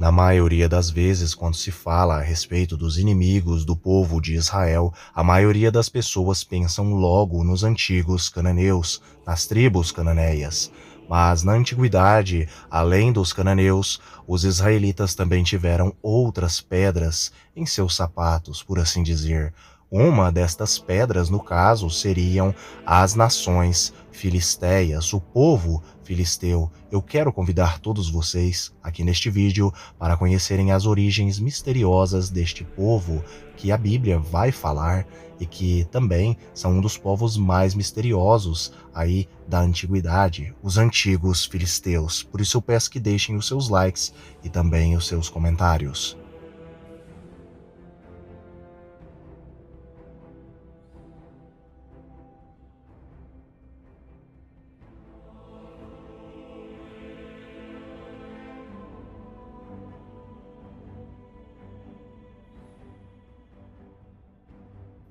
Na maioria das vezes, quando se fala a respeito dos inimigos do povo de Israel, a maioria das pessoas pensam logo nos antigos cananeus, nas tribos cananeias. Mas na antiguidade, além dos cananeus, os israelitas também tiveram outras pedras em seus sapatos, por assim dizer. Uma destas pedras, no caso, seriam as nações filisteias, o povo filisteu. Eu quero convidar todos vocês aqui neste vídeo para conhecerem as origens misteriosas deste povo que a Bíblia vai falar e que também são um dos povos mais misteriosos aí da antiguidade, os antigos filisteus. Por isso eu peço que deixem os seus likes e também os seus comentários.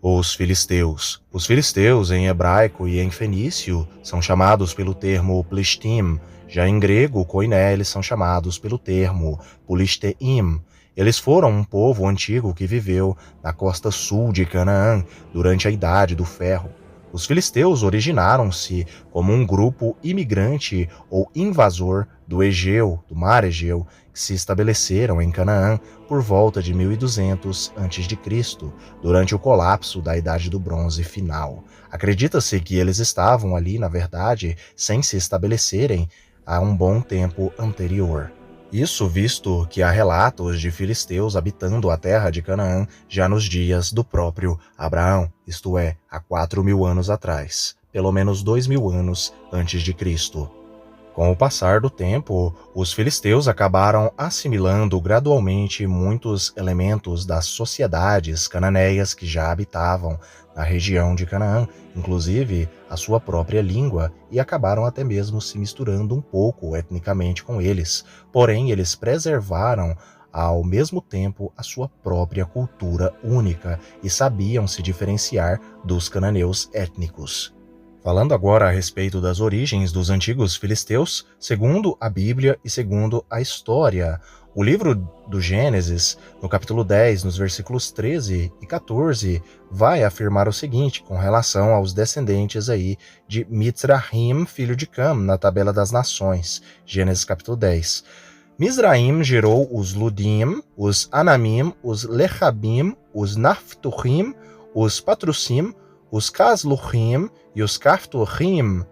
Os filisteus. Os filisteus, em hebraico e em fenício, são chamados pelo termo plishtim. Já em grego, koiné, eles são chamados pelo termo pulisteim. Eles foram um povo antigo que viveu na costa sul de Canaã durante a Idade do Ferro. Os filisteus originaram-se como um grupo imigrante ou invasor do Egeu, do Mar Egeu, que se estabeleceram em Canaã por volta de 1200 a.C., durante o colapso da Idade do Bronze final. Acredita-se que eles estavam ali, na verdade, sem se estabelecerem há um bom tempo anterior. Isso visto que há relatos de filisteus habitando a terra de Canaã já nos dias do próprio Abraão, isto é, há 4.000 anos atrás, pelo menos 2.000 anos antes de Cristo. Com o passar do tempo, os filisteus acabaram assimilando gradualmente muitos elementos das sociedades cananeias que já habitavam na região de Canaã, inclusive a sua própria língua, e acabaram até mesmo se misturando um pouco etnicamente com eles. Porém, eles preservaram ao mesmo tempo a sua própria cultura única e sabiam se diferenciar dos cananeus étnicos. Falando agora a respeito das origens dos antigos filisteus, segundo a Bíblia e segundo a história, o livro do Gênesis, no capítulo 10, nos versículos 13 e 14, vai afirmar o seguinte com relação aos descendentes aí de Mizraim, filho de Cam, na tabela das nações, Gênesis capítulo 10. Mizraim gerou os Ludim, os Anamim, os Lechabim, os Naphtuhim, os Patrusim, os Casluhim e os Caphtorim,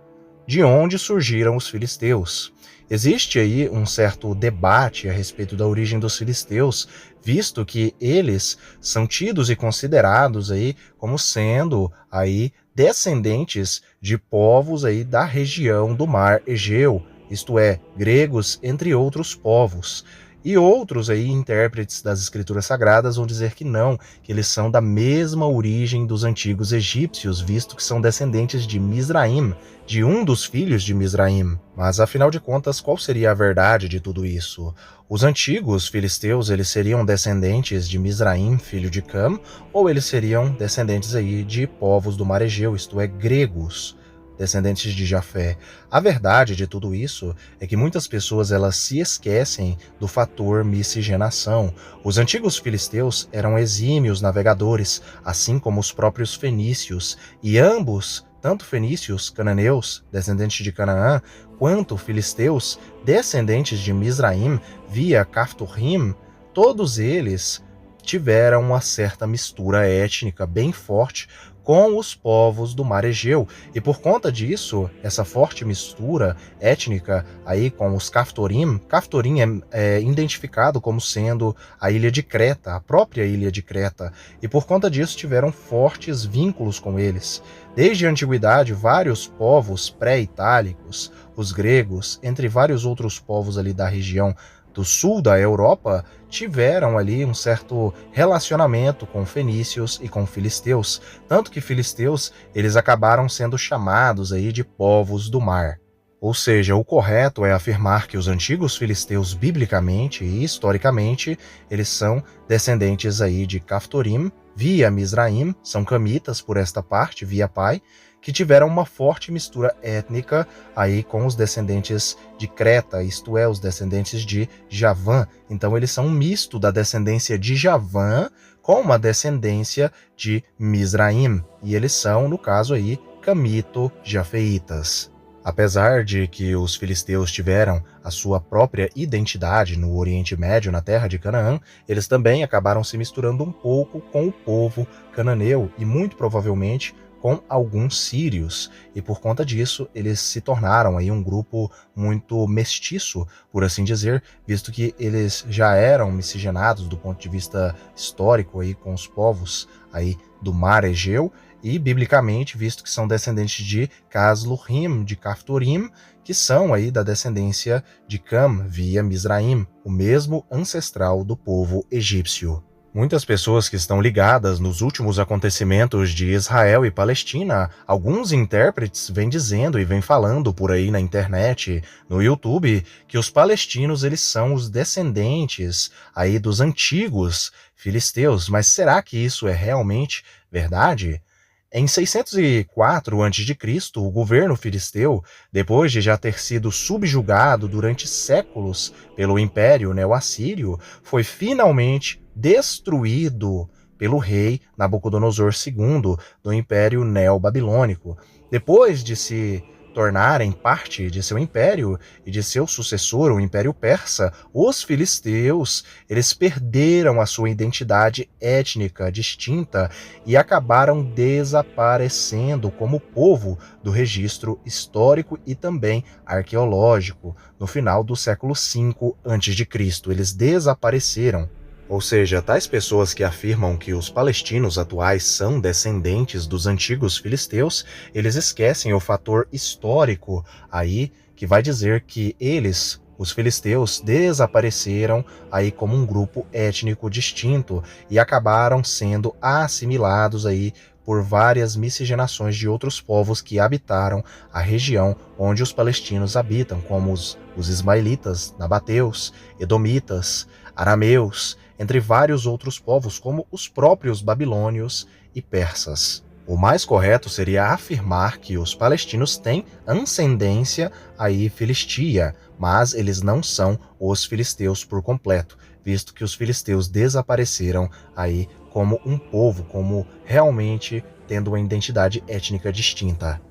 de onde surgiram os filisteus. Existe aí um certo debate a respeito da origem dos filisteus, visto que eles são tidos e considerados aí como sendo aí descendentes de povos aí da região do Mar Egeu, isto é, gregos, entre outros povos. E outros aí, intérpretes das escrituras sagradas, vão dizer que não, que eles são da mesma origem dos antigos egípcios, visto que são descendentes de Mizraim, de um dos filhos de Mizraim. Mas, afinal de contas, qual seria a verdade de tudo isso? Os antigos filisteus, eles seriam descendentes de Mizraim, filho de Cam, ou eles seriam descendentes aí de povos do Mar Egeu, isto é, gregos, descendentes de Jafé? A verdade de tudo isso é que muitas pessoas elas se esquecem do fator miscigenação. Os antigos filisteus eram exímios navegadores, assim como os próprios fenícios, e ambos, tanto fenícios, cananeus, descendentes de Canaã, quanto filisteus, descendentes de Mizraim, via Caphtorim, todos eles tiveram uma certa mistura étnica bem forte com os povos do Mar Egeu, e por conta disso, essa forte mistura étnica aí com os Caphtorim, Caphtorim é identificado como sendo a ilha de Creta, a própria ilha de Creta, e por conta disso tiveram fortes vínculos com eles. Desde a antiguidade, vários povos pré-itálicos, os gregos, entre vários outros povos ali da região do sul da Europa, tiveram ali um certo relacionamento com fenícios e com filisteus, tanto que filisteus eles acabaram sendo chamados aí de povos do mar. Ou seja, o correto é afirmar que os antigos filisteus, biblicamente e historicamente, eles são descendentes aí de Caphtorim, via Mizraim, são camitas por esta parte, via pai, que tiveram uma forte mistura étnica aí com os descendentes de Creta, isto é, os descendentes de Javã. Então eles são um misto da descendência de Javã com uma descendência de Mizraim, e eles são, no caso aí, camito-jafeitas. Apesar de que os filisteus tiveram a sua própria identidade no Oriente Médio, na terra de Canaã, eles também acabaram se misturando um pouco com o povo cananeu e muito provavelmente com alguns sírios, e por conta disso eles se tornaram aí um grupo muito mestiço, por assim dizer, visto que eles já eram miscigenados do ponto de vista histórico aí com os povos aí do Mar Egeu, e biblicamente, visto que são descendentes de Casluhim, de Caphtorim, que são aí da descendência de Cam via Mizraim, o mesmo ancestral do povo egípcio. Muitas pessoas que estão ligadas nos últimos acontecimentos de Israel e Palestina, alguns intérpretes vêm dizendo e vêm falando por aí na internet, no YouTube, que os palestinos eles são os descendentes aí dos antigos filisteus. Mas será que isso é realmente verdade? Em 604 a.C., o governo filisteu, depois de já ter sido subjugado durante séculos pelo Império Neo-Assírio, foi finalmente destruído pelo rei Nabucodonosor II do Império Neo-Babilônico. Depois de se tornarem parte de seu império e de seu sucessor, o Império Persa, os filisteus, eles perderam a sua identidade étnica distinta e acabaram desaparecendo como povo do registro histórico e também arqueológico. No final do século V a.C., eles desapareceram. Ou seja, tais pessoas que afirmam que os palestinos atuais são descendentes dos antigos filisteus, eles esquecem o fator histórico aí, que vai dizer que eles, os filisteus, desapareceram aí como um grupo étnico distinto e acabaram sendo assimilados aí por várias miscigenações de outros povos que habitaram a região onde os palestinos habitam, como os ismaelitas, nabateus, edomitas, arameus, entre vários outros povos, como os próprios babilônios e persas. O mais correto seria afirmar que os palestinos têm ascendência aí filistia, mas eles não são os filisteus por completo, visto que os filisteus desapareceram aí como um povo, como realmente tendo uma identidade étnica distinta.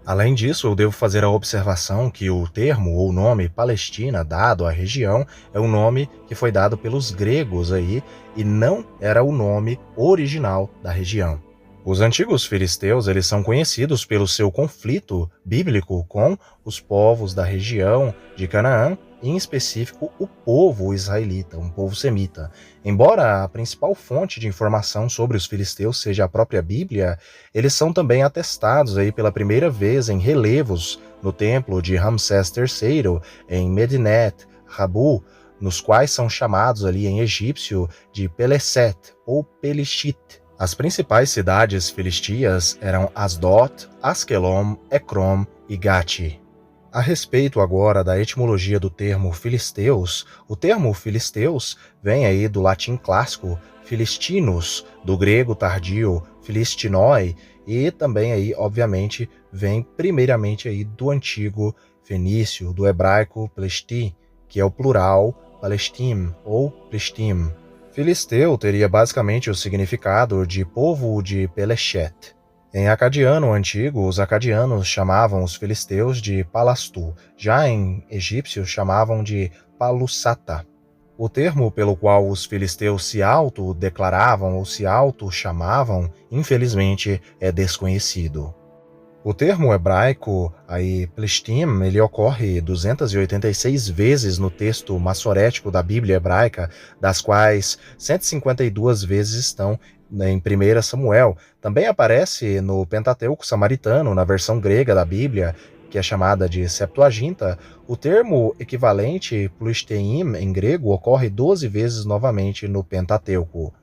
Além disso, eu devo fazer a observação que o termo ou nome Palestina dado à região é um nome que foi dado pelos gregos aí e não era o nome original da região. Os antigos filisteus eles são conhecidos pelo seu conflito bíblico com os povos da região de Canaã, em específico o povo israelita, um povo semita. Embora a principal fonte de informação sobre os filisteus seja a própria Bíblia, eles são também atestados aí pela primeira vez em relevos no templo de Ramsés III, em Medinet Habu, nos quais são chamados ali em egípcio de Peleset ou Pelishit. As principais cidades filistias eram Asdod, Askelon, Ekron e Gati. A respeito agora da etimologia do termo filisteus, o termo filisteus vem aí do latim clássico filistinos, do grego tardio filistinoi e também aí, obviamente, vem primeiramente aí do antigo fenício, do hebraico pleshti, que é o plural palestim ou plishtim. Filisteu teria basicamente o significado de povo de Pelechet. Em acadiano antigo, os acadianos chamavam os filisteus de Palastu, já em egípcio chamavam de Palussata. O termo pelo qual os filisteus se autodeclaravam ou se auto-chamavam, infelizmente, é desconhecido. O termo hebraico, aí, Plishtim, ele ocorre 286 vezes no texto massorético da Bíblia hebraica, das quais 152 vezes estão em 1 Samuel. Também aparece no Pentateuco samaritano, na versão grega da Bíblia, que é chamada de Septuaginta. O termo equivalente Plishtim em grego ocorre 12 vezes novamente no Pentateuco.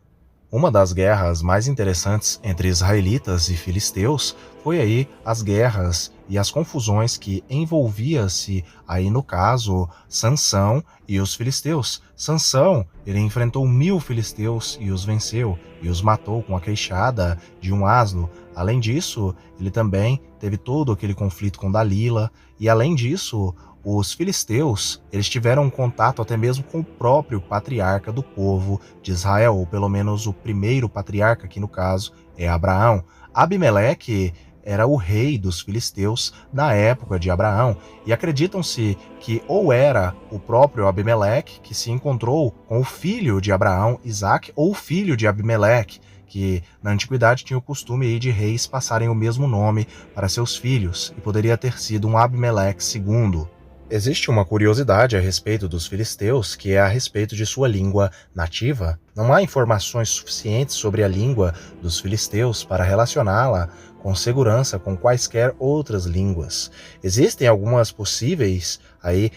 Uma das guerras mais interessantes entre israelitas e filisteus foi aí as guerras e as confusões que envolvia-se aí no caso Sansão e os filisteus. Sansão, ele enfrentou 1000 filisteus e os venceu e os matou com a queixada de um asno. Além disso, ele também teve todo aquele conflito com Dalila, e além disso, os filisteus, eles tiveram um contato até mesmo com o próprio patriarca do povo de Israel, ou pelo menos o primeiro patriarca, que no caso é Abraão. Abimeleque era o rei dos filisteus na época de Abraão, e acreditam-se que ou era o próprio Abimeleque que se encontrou com o filho de Abraão, Isaque, ou o filho de Abimeleque, que na antiguidade tinha o costume aí de reis passarem o mesmo nome para seus filhos, e poderia ter sido um Abimeleque II. Existe uma curiosidade a respeito dos filisteus, que é a respeito de sua língua nativa. Não há informações suficientes sobre a língua dos filisteus para relacioná-la com segurança com quaisquer outras línguas. Existem algumas possíveis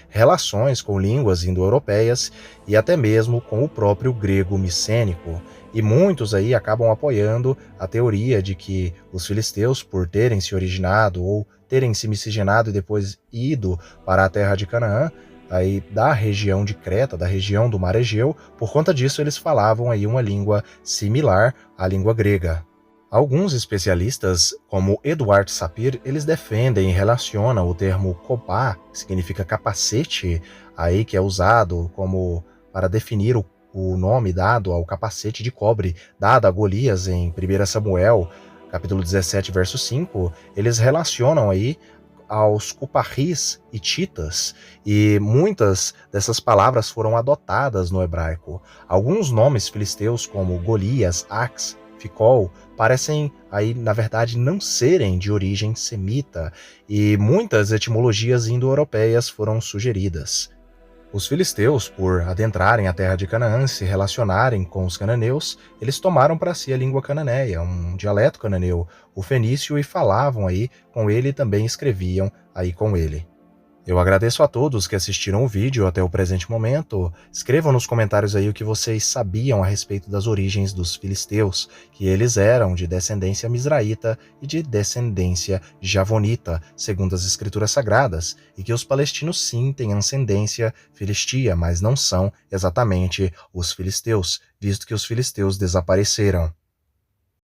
relações com línguas indo-europeias e até mesmo com o próprio grego micênico. E muitos acabam apoiando a teoria de que os filisteus, por terem se originado ou terem se miscigenado e depois ido para a terra de Canaã, da região de Creta, da região do Mar Egeu, por conta disso eles falavam uma língua similar à língua grega. Alguns especialistas, como Eduard Sapir, eles defendem e relacionam o termo kopá, que significa capacete, que é usado como para definir o nome dado ao capacete de cobre dado a Golias em 1 Samuel, capítulo 17, verso 5, eles relacionam aos cuparris e titas, e muitas dessas palavras foram adotadas no hebraico. Alguns nomes filisteus, como Golias, Ax, Ficol, parecem na verdade não serem de origem semita, e muitas etimologias indo-europeias foram sugeridas. Os filisteus, por adentrarem a terra de Canaã e se relacionarem com os cananeus, eles tomaram para si a língua cananeia, um dialeto cananeu, o fenício, e falavam com ele e também escreviam com ele. Eu agradeço a todos que assistiram o vídeo até o presente momento. Escrevam nos comentários o que vocês sabiam a respeito das origens dos filisteus, que eles eram de descendência misraíta e de descendência javonita, segundo as escrituras sagradas, e que os palestinos sim têm ascendência filistia, mas não são exatamente os filisteus, visto que os filisteus desapareceram.